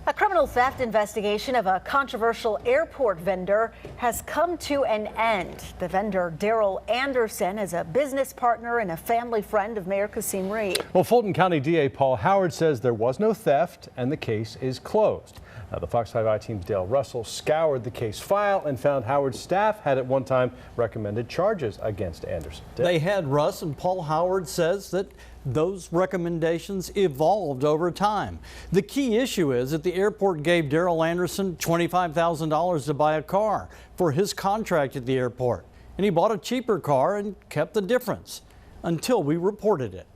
A criminal theft investigation of a controversial airport vendor has come to an end. The vendor, Darrell Anderson, is a business partner and a family friend of Mayor Kasim Reed. Well, Fulton County DA Paul Howard says there was no theft and the case is closed. Now, the Fox 5 I-team's Dale Russell scoured the case file and found Howard's staff had at one time recommended charges against Anderson. They had, Russ, and Paul Howard says that those recommendations evolved over time. The key issue is that the airport gave Darrell Anderson $25,000 to buy a car for his contract at the airport. And he bought a cheaper car and kept the difference until we reported it.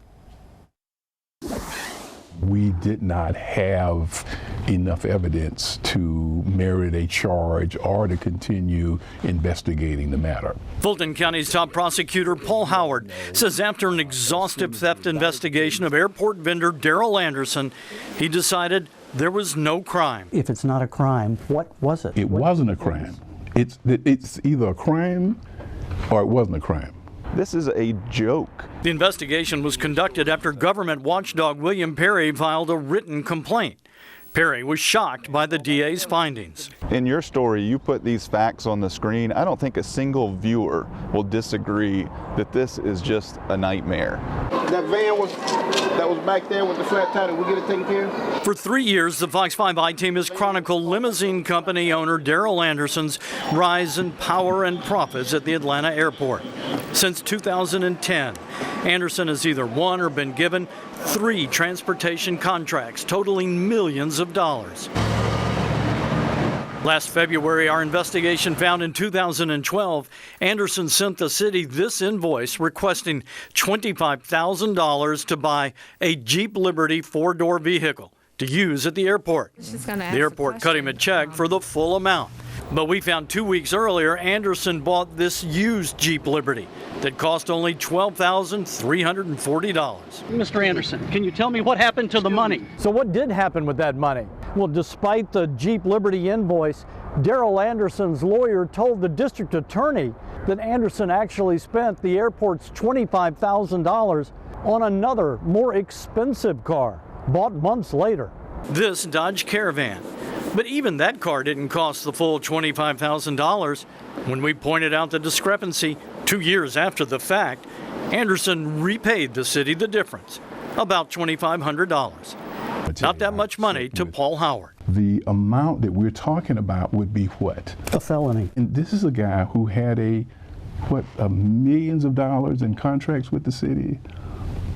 We did not have enough evidence to merit a charge or to continue investigating the matter. Fulton County's top prosecutor, Paul Howard, says after an exhaustive theft investigation of airport vendor Darrell Anderson, he decided there was no crime. If it's not a crime, what was it? It wasn't a crime. It's either a crime or it wasn't a crime. This is a joke. The investigation was conducted after government watchdog William Perry filed a written complaint. Perry was shocked by the DA's findings. In your story, you put these facts on the screen. I don't think a single viewer will disagree that this is just a nightmare. That van that was back there with the flat tire, did we get it taken care of? For 3 years, the Fox 5 I-team has chronicled limousine company owner Darrell Anderson's rise in power and profits at the Atlanta airport. Since 2010, Anderson has either won or been given 3 transportation contracts totaling millions of dollars. Last February, our investigation found in 2012, Anderson sent the city this invoice requesting $25,000 to buy a Jeep Liberty 4-door vehicle to use at the airport. The airport cut him a check for the full amount. But we found 2 weeks earlier, Anderson bought this used Jeep Liberty that cost only $12,340. Mr. Anderson, can you tell me what happened to the money? So what did happen with that money? Well, despite the Jeep Liberty invoice, Darrell Anderson's lawyer told the district attorney that Anderson actually spent the airport's $25,000 on another, more expensive car, bought months later. This Dodge Caravan. But even that car didn't cost the full $25,000. When we pointed out the discrepancy 2 years after the fact, Anderson repaid the city the difference, about $2,500. Not that much money to Paul Howard. The amount that we're talking about would be what? A felony. And this is a guy who had millions of dollars in contracts with the city.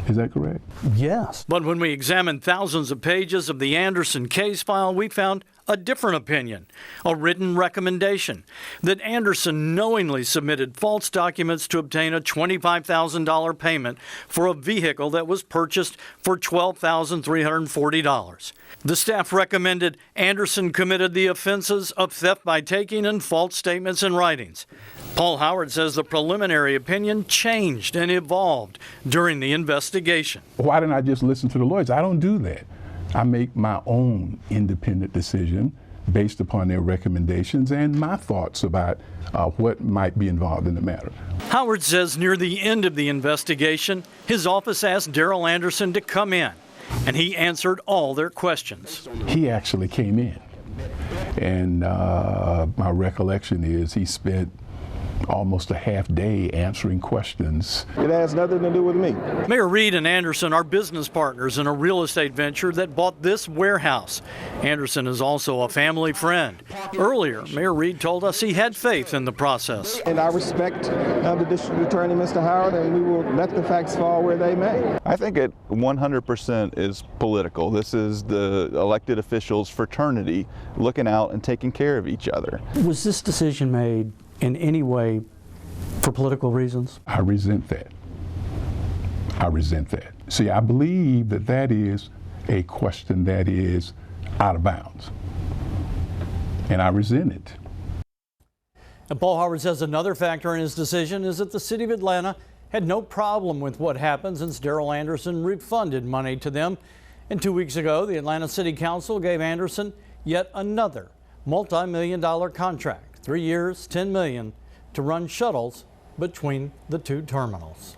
Is that correct? Yes. But when we examined thousands of pages of the Anderson case file, we found a different opinion, a written recommendation that Anderson knowingly submitted false documents to obtain a $25,000 payment for a vehicle that was purchased for $12,340. The staff recommended Anderson committed the offenses of theft by taking and false statements in writings. Paul Howard says the preliminary opinion changed and evolved during the investigation. Why didn't I just listen to the lawyers? I don't do that. I make my own independent decision based upon their recommendations and my thoughts about what might be involved in the matter. Howard says near the end of the investigation, his office asked Darrell Anderson to come in, and he answered all their questions. He actually came in, and my recollection is he spent almost a half day answering questions. It has nothing to do with me. Mayor Reed and Anderson are business partners in a real estate venture that bought this warehouse. Anderson is also a family friend. Earlier, Mayor Reed told us he had faith in the process. And I respect the district attorney, Mr. Howard, and we will let the facts fall where they may. I think it 100% is political. This is the elected officials' fraternity looking out and taking care of each other. Was this decision made in any way for political reasons? I resent that. I resent that. See, I believe that that is a question that is out of bounds, and I resent it. And Paul Howard says another factor in his decision is that the city of Atlanta had no problem with what happened since Darrell Anderson refunded money to them. And 2 weeks ago, the Atlanta City Council gave Anderson yet another multi-million-dollar contract. 3 years, $10 million, to run shuttles between the 2 terminals.